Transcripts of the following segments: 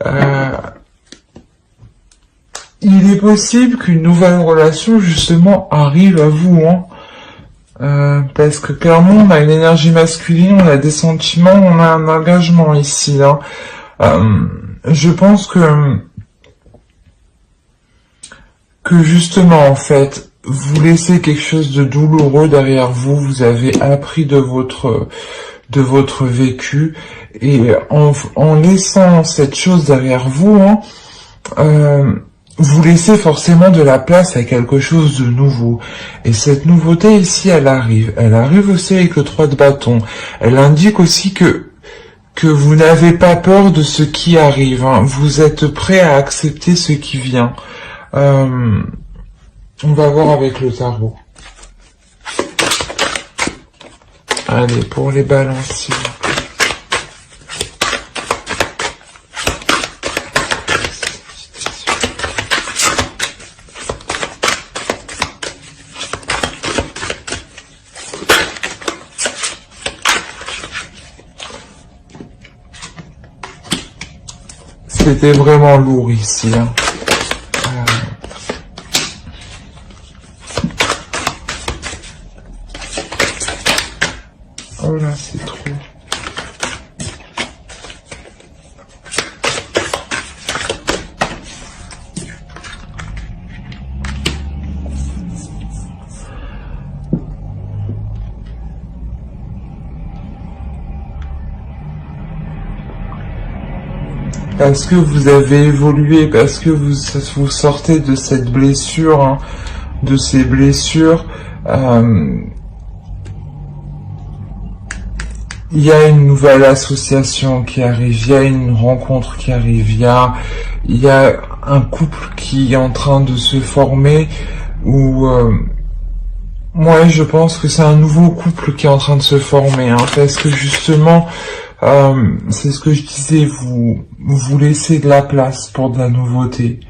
Euh, il est possible qu'une nouvelle relation, justement, arrive à vous, hein. Parce que clairement, on a une énergie masculine, on a des sentiments, on a un engagement ici, hein. Je pense que justement, en fait, vous laissez quelque chose de douloureux derrière vous, vous avez appris de votre vécu, et en laissant cette chose derrière vous, hein, vous laissez forcément de la place à quelque chose de nouveau. Et cette nouveauté ici, elle arrive. Elle arrive aussi avec le 3 de bâton. Elle indique aussi que vous n'avez pas peur de ce qui arrive, hein. Vous êtes prêt à accepter ce qui vient. On va voir avec le tarot. Allez, pour les balances. C'était vraiment lourd ici, hein. Oh là, c'est trop. Parce que vous avez évolué, parce que vous sortez de cette blessure, hein, de ces blessures. Il y a une nouvelle association qui arrive, il y a une rencontre qui arrive, il y a un couple qui est en train de se former, où moi je pense que c'est un nouveau couple qui est en train de se former, hein, parce que justement, c'est ce que je disais, vous laissez de la place pour de la nouveauté.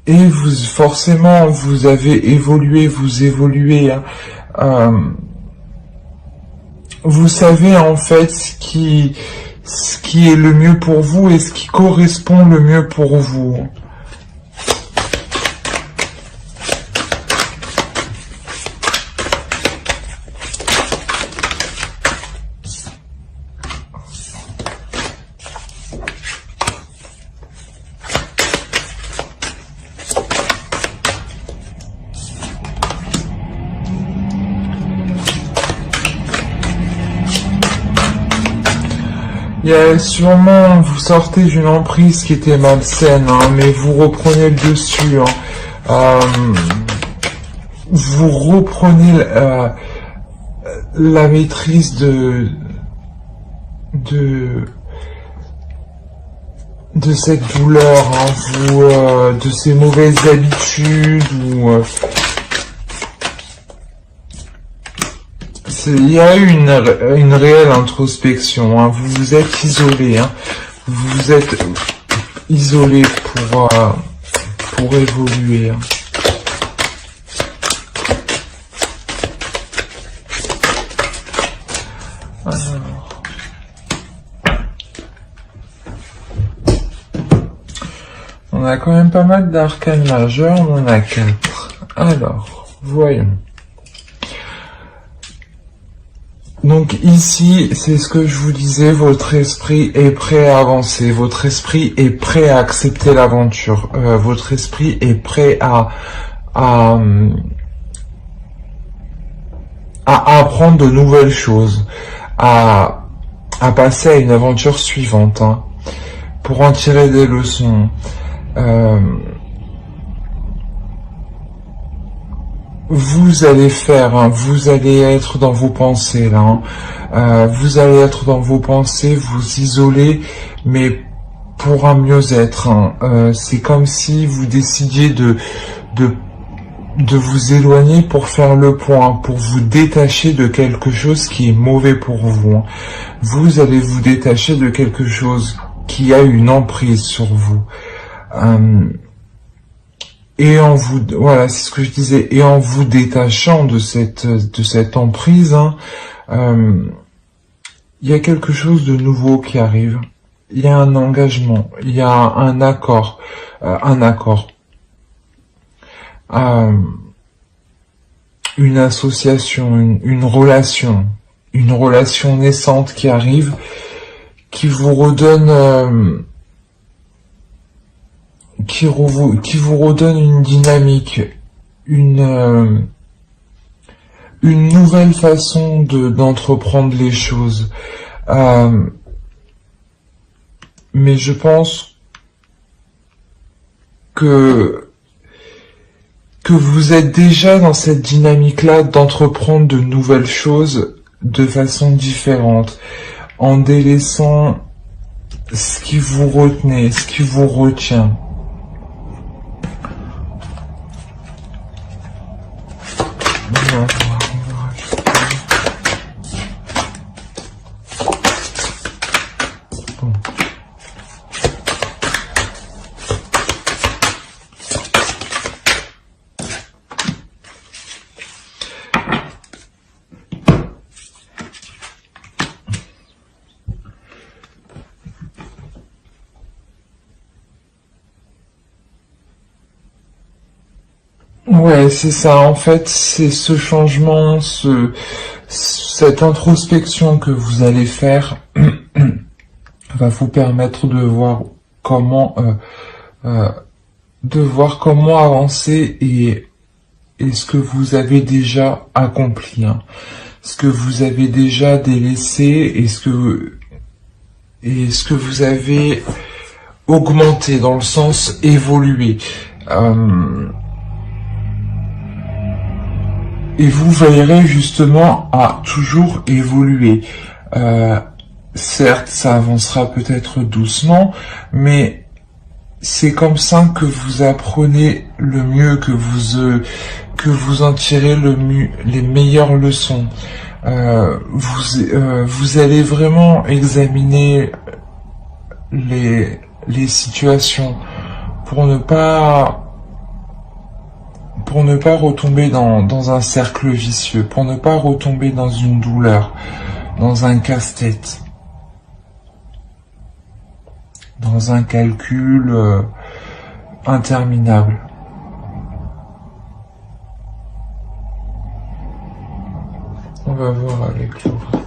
Et forcément, vous avez évolué, vous évoluez, hein. Vous savez en fait ce qui est le mieux pour vous et ce qui correspond le mieux pour vous. Il y a sûrement, vous sortez d'une emprise qui était malsaine, hein, mais vous reprenez le dessus, hein. Vous reprenez la maîtrise de cette douleur, hein, de ces mauvaises habitudes, il y a eu une réelle introspection, hein. Vous vous êtes isolé, hein. Vous vous êtes isolé pour évoluer, hein. Alors. On a quand même pas mal d'arcanes majeures, on en a 4. Alors, voyons. Donc ici, c'est ce que je vous disais, votre esprit est prêt à avancer, votre esprit est prêt à accepter l'aventure, votre esprit est prêt à apprendre de nouvelles choses, à passer à une aventure suivante, hein, pour en tirer des leçons. Vous allez faire, hein, vous allez être dans vos pensées là, hein. Vous allez être dans vos pensées, vous isoler, mais pour un mieux-être, hein. C'est comme si vous décidiez de vous éloigner pour faire le point, pour vous détacher de quelque chose qui est mauvais pour vous, hein. Vous allez vous détacher de quelque chose qui a une emprise sur vous. Et voilà, c'est ce que je disais, et en vous détachant de cette emprise, hein, il y a quelque chose de nouveau qui arrive. Il y a un engagement, il y a un accord, euh, une association, une relation naissante qui arrive, qui vous redonne, qui vous redonne une dynamique, une nouvelle façon d'entreprendre les choses. Mais je pense que vous êtes déjà dans cette dynamique-là d'entreprendre de nouvelles choses de façon différente, en délaissant ce qui vous retenait, ce qui vous retient. Ouais, c'est ça. En fait, c'est ce changement, cette introspection que vous allez faire va vous permettre euh, de voir comment avancer et ce que vous avez déjà accompli, hein. Ce que vous avez déjà délaissé et ce que vous avez augmenté dans le sens évolué. Et vous veillerez justement à toujours évoluer. Certes, ça avancera peut-être doucement, mais c'est comme ça que vous apprenez le mieux, que vous en tirez les meilleures leçons. Vous allez vraiment examiner les situations pour ne pas retomber dans un cercle vicieux, pour ne pas retomber dans une douleur, dans un casse-tête, dans un calcul interminable. On va voir avec l'oracle.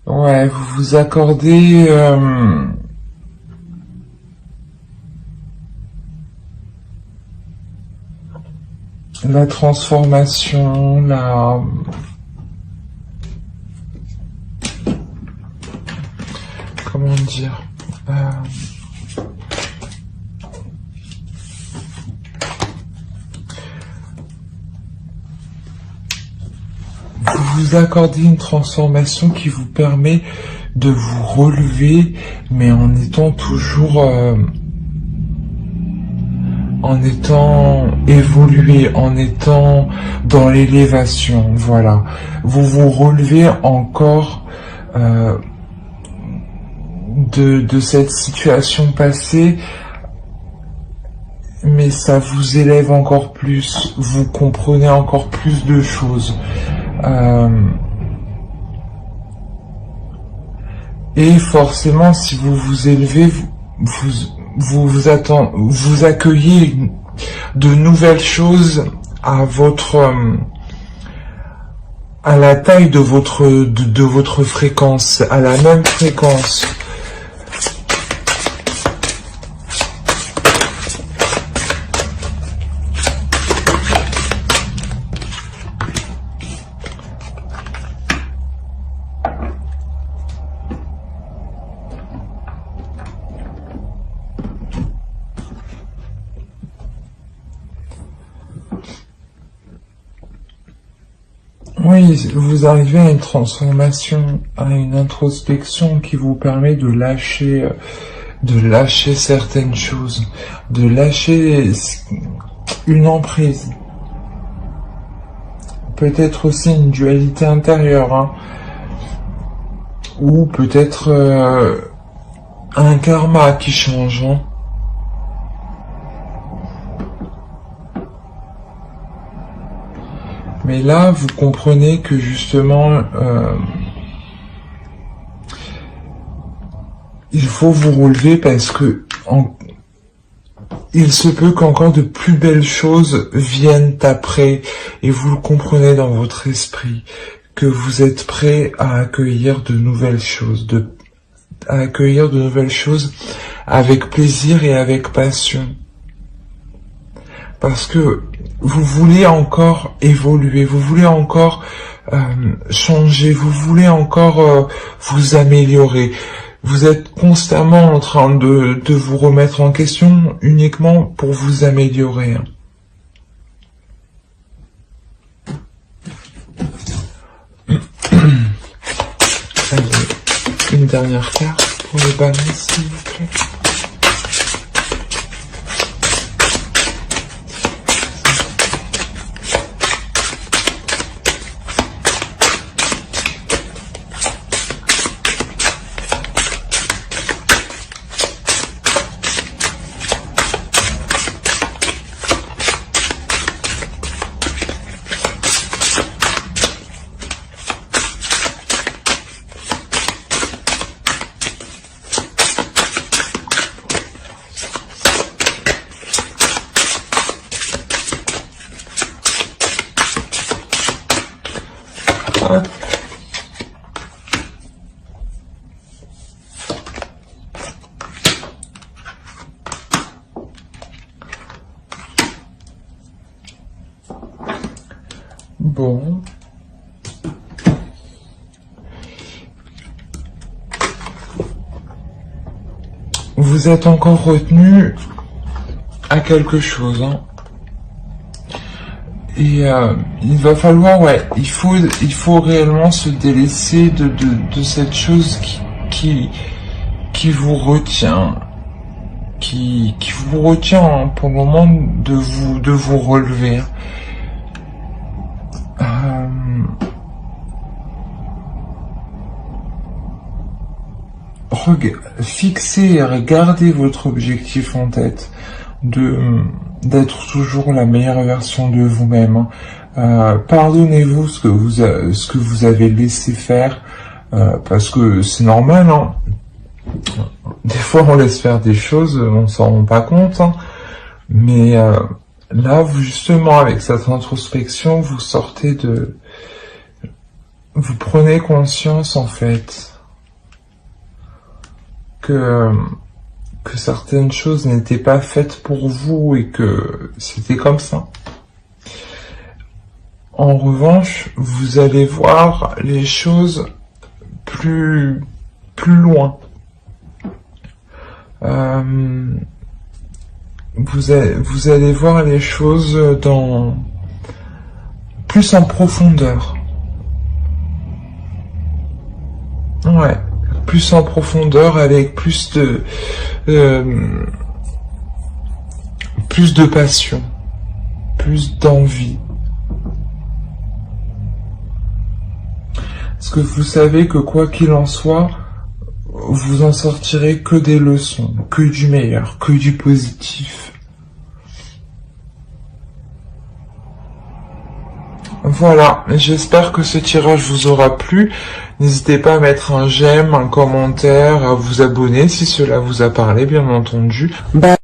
Ouais, vous vous accordez la transformation, comment dire, vous accordez une transformation qui vous permet de vous relever, mais en étant toujours, en étant évolué, en étant dans l'élévation, voilà. Vous vous relevez encore de cette situation passée, mais ça vous élève encore plus, vous comprenez encore plus de choses. Et forcément, si vous vous élevez, vous accueillez de nouvelles choses à à la taille de votre fréquence, à la même fréquence. Oui, Oui, vous arrivez à une transformation, à une introspection qui vous permet de lâcher certaines choses, de lâcher une emprise. Peut-être aussi une dualité intérieure, hein, ou peut-être un karma qui change. Hein. Mais là, vous comprenez que justement, il faut vous relever parce que il se peut qu'encore de plus belles choses viennent après, et vous le comprenez dans votre esprit, que vous êtes prêt à accueillir de nouvelles choses, avec plaisir et avec passion. Parce que vous voulez encore évoluer, vous voulez encore changer, vous voulez encore vous améliorer. Vous êtes constamment en train de vous remettre en question uniquement pour vous améliorer. Allez, une dernière carte pour les balances, s'il vous plaît. Bon. Vous êtes encore retenu à quelque chose, hein. Et il va falloir, il faut réellement se délaisser de cette chose qui vous retient, qui vous retient, hein, pour le moment de vous relever. Fixez et regardez votre objectif en tête, d'être toujours la meilleure version de vous-même. Pardonnez-vous ce que vous avez laissé faire, parce que c'est normal, hein. Des fois on laisse faire des choses, on s'en rend pas compte, hein. Mais là, justement, avec cette introspection, vous prenez conscience en fait que certaines choses n'étaient pas faites pour vous et que c'était comme ça. En revanche, vous allez voir les choses plus loin. Vous allez voir les choses plus en profondeur. Ouais. Plus en profondeur, avec plus de passion, plus d'envie. Parce que vous savez que quoi qu'il en soit, vous en sortirez que des leçons, que du meilleur, que du positif. Voilà, j'espère que ce tirage vous aura plu. N'hésitez pas à mettre un j'aime, un commentaire, à vous abonner si cela vous a parlé, bien entendu. Bye.